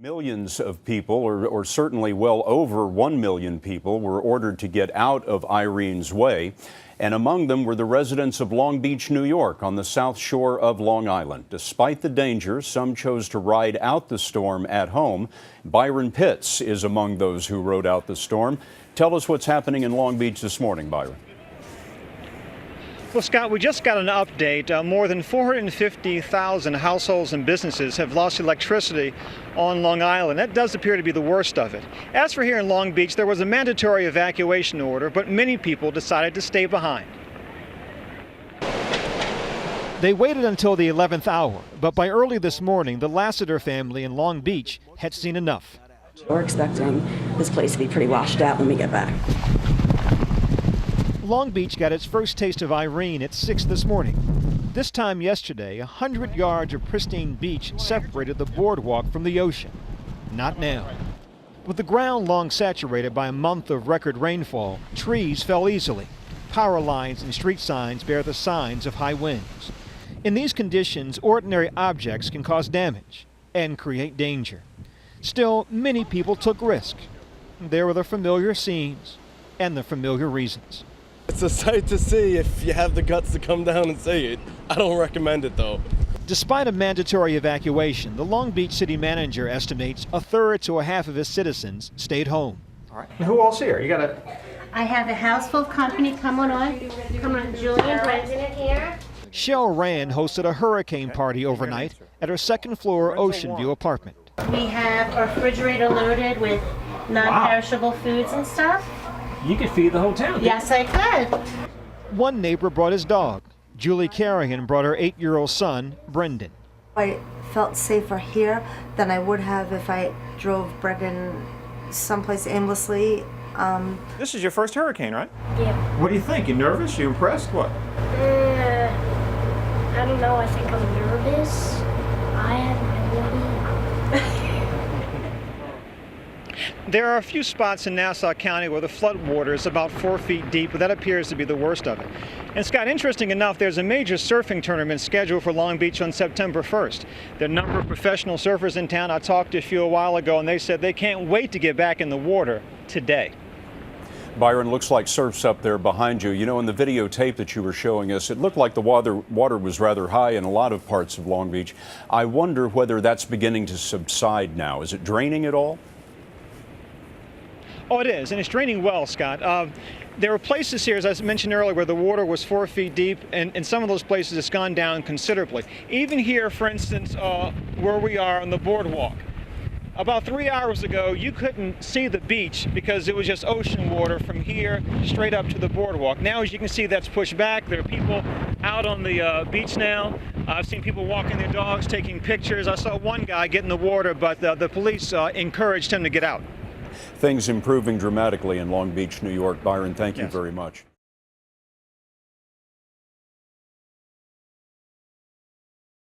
Millions of people, or certainly well over 1 million people, were ordered to get out of Irene's way. And among them were the residents of Long Beach, New York, on the south shore of Long Island. Despite the danger, some chose to ride out the storm at home. Byron Pitts is among those who rode out the storm. Tell us what's happening in Long Beach this morning, Byron. Well, Scott, we just got an update. More than 450,000 households and businesses have lost electricity on Long Island. That does appear to be the worst of it. As for here in Long Beach, there was a mandatory evacuation order, but many people decided to stay behind. They waited until the 11th hour, but by early this morning, the Lassiter family in Long Beach had seen enough. We're expecting this place to be pretty washed out when we get back. Long Beach got its first taste of Irene at 6 this morning. This time yesterday, 100 yards of pristine beach separated the boardwalk from the ocean. Not now. With the ground long saturated by a month of record rainfall, trees fell easily. Power lines and street signs bear the signs of high winds. In these conditions, ordinary objects can cause damage and create danger. Still, many people took risk. There were the familiar scenes and the familiar reasons. It's a sight to see if you have the guts to come down and see it. I don't recommend it, though. Despite a mandatory evacuation, the Long Beach city manager estimates a third to a half of his citizens stayed home. All right. Who else here? You got I have a house full of company. Come on, Julian, President here. Shell Rand hosted a hurricane party overnight at her second-floor Ocean View apartment. We have our refrigerator loaded with non-perishable foods and stuff. You could feed the whole town. Yes, I could. One neighbor brought his dog. Julie Carrigan brought her 8-year-old son, Brendan. I felt safer here than I would have if I drove Brendan someplace aimlessly. This is your first hurricane, right? Yeah. What do you think? You nervous? You impressed? What? I don't know. I think I'm nervous. I have no idea. There are a few spots in Nassau County where the floodwater is about 4 feet deep, but that appears to be the worst of it. And Scott, interesting enough, there's a major surfing tournament scheduled for Long Beach on September 1st. There are a number of professional surfers in town. I talked to a few a while ago, and they said they can't wait to get back in the water today. Byron, looks like surf's up there behind you. You know, in the videotape that you were showing us, it looked like the water was rather high in a lot of parts of Long Beach. I wonder whether that's beginning to subside now. Is it draining at all? Oh, it is, and it's draining well, Scott. There are places here, as I mentioned earlier, where the water was 4 feet deep, and in some of those places it's gone down considerably. Even here, for instance, where we are on the boardwalk. About 3 hours ago, you couldn't see the beach because it was just ocean water from here straight up to the boardwalk. Now, as you can see, that's pushed back. There are people out on the beach now. I've seen people walking their dogs, taking pictures. I saw one guy get in the water, but the police encouraged him to get out. Things improving dramatically in Long Beach, New York. Byron, thank you very much.